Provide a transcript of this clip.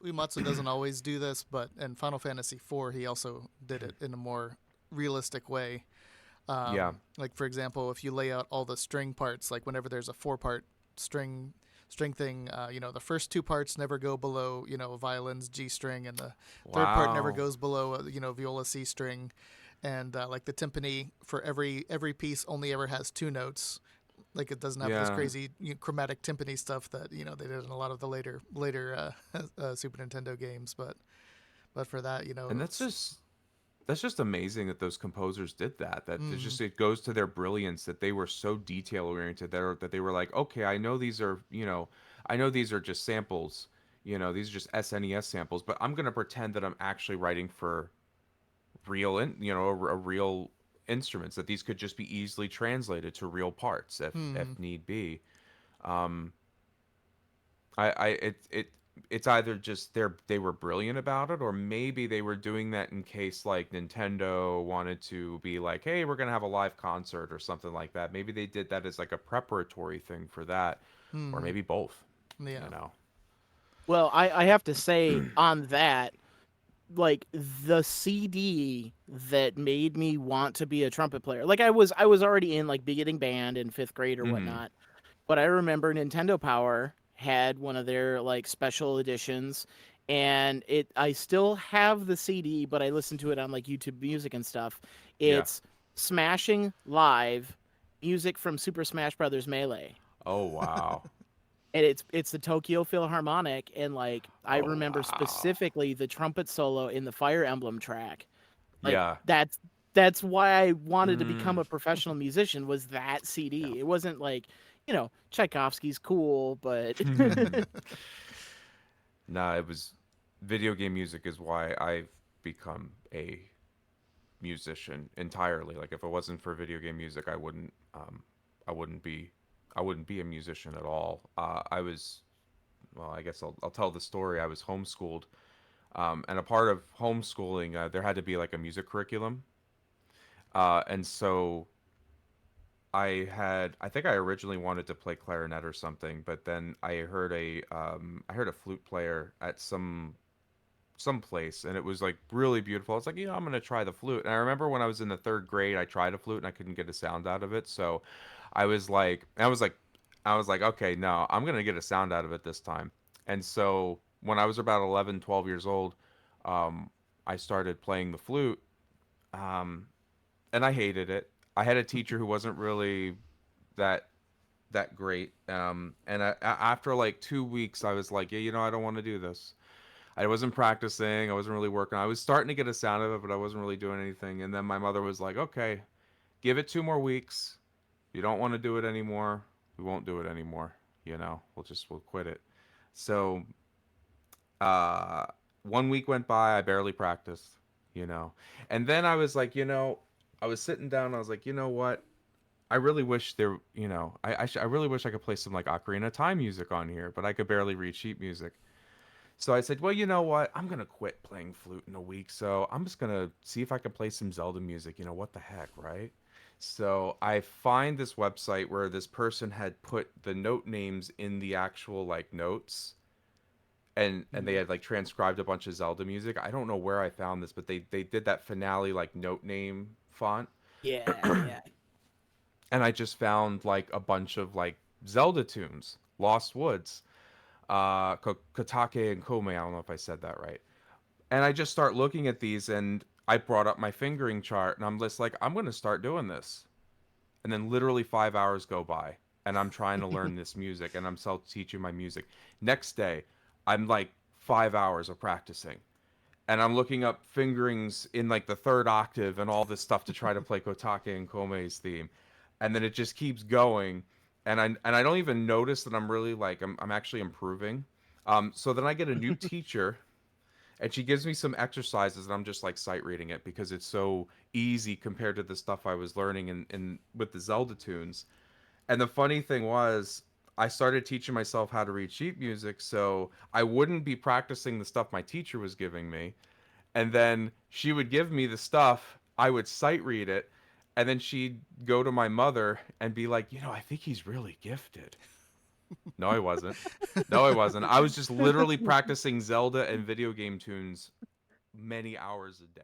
Uematsu doesn't always do this, but in Final Fantasy IV, he also did it in a more realistic way. Yeah. Like for example, if you lay out all the string parts, like whenever there's a four-part string thing, the first two parts never go below, a violin's G string, and the third part never Wow. goes below, viola C string, and like the timpani for every piece only ever has two notes. Like it doesn't have this Yeah. crazy chromatic timpani stuff that they did in a lot of the later Super Nintendo games. But for that, And that's just amazing that those composers did that. That it's mm, just it goes to their brilliance that they were so detail oriented that they were like, okay, I know these are I know these are just samples, these are just SNES samples, but I'm gonna pretend that I'm actually writing for real, a real instruments. That these could just be easily translated to real parts mm, if need be. Um, I it's either just they were brilliant about it, or maybe they were doing that in case like Nintendo wanted to be like, hey, we're gonna have a live concert or something like that. Maybe they did that as like a preparatory thing for that, or mm, maybe both. You yeah. know. Well, I have to say on that, like the CD that made me want to be a trumpet player. Like I was already in like beginning band in 5th grade or Mm-hmm. whatnot, but I remember Nintendo Power had one of their like special editions, and it I still have the CD, but I listen to it on like YouTube Music and stuff. Yeah. It's Smashing Live music from Super Smash Brothers Melee. Oh wow. And it's the Tokyo Philharmonic, and like I Oh remember wow. specifically the trumpet solo in the Fire Emblem track. Like Yeah. that's why I wanted to become Mm. a professional musician, was that Yeah. CD. It wasn't like, Tchaikovsky's cool, but Nah, it was video game music is why I've become a musician entirely. Like if it wasn't for video game music, I wouldn't be I wouldn't be a musician at all. I was well, I guess I'll tell the story. I was homeschooled, and a part of homeschooling, there had to be like a music curriculum, and so I think I originally wanted to play clarinet or something, but then I heard a flute player at some place, and it was like really beautiful. I was like, I'm gonna try the flute. And I remember when I was in the third grade, I tried a flute and I couldn't get a sound out of it. So I was like, okay, no, I'm gonna get a sound out of it this time. And so when I was about 11, 12 years old, um, I started playing the flute, um, and I hated it. I had a teacher who wasn't really that that great. And after like 2 weeks, I was like, yeah, I don't want to do this. I wasn't practicing. I wasn't really working. I was starting to get a sound of it, but I wasn't really doing anything. And then my mother was like, "Okay, give it 2 more weeks. If you don't want to do it anymore, we won't do it anymore. We'll quit it." So, uh, 1 week went by. I barely practiced. You know, and then I was like, I was sitting down. I was like, you know what? I really wish there. I really wish I could play some like Ocarina of Time music on here, but I could barely read sheet music. So I said, well, you know what? I'm going to quit playing flute in a week. So I'm just going to see if I can play some Zelda music. What the heck, right? So I find this website where this person had put the note names in the actual like notes, and they mm, had like transcribed a bunch of Zelda music. I don't know where I found this, but they did that finale like note name font, yeah, yeah. and I just found like a bunch of like Zelda tunes, Lost Woods, Kotake and Kome. I don't know if I said that right. And I just start looking at these, and I brought up my fingering chart, and I'm just like, I'm going to start doing this. And then literally 5 hours go by, and I'm trying to learn this music, and I'm self teaching my music. Next day, I'm like 5 hours of practicing, and I'm looking up fingerings in like the third octave and all this stuff to try to play Kotake and Kome's theme. And then it just keeps going, and I don't even notice that I'm really like I'm actually improving. So then I get a new teacher, and she gives me some exercises, and I'm just like sight reading it because it's so easy compared to the stuff I was learning in with the Zelda tunes. And the funny thing was, I started teaching myself how to read sheet music, so I wouldn't be practicing the stuff my teacher was giving me. And then she would give me the stuff, I would sight read it, and then she'd go to my mother and be like, I think he's really gifted. No, I wasn't. No, I wasn't. I was just literally practicing Zelda and video game tunes many hours a day.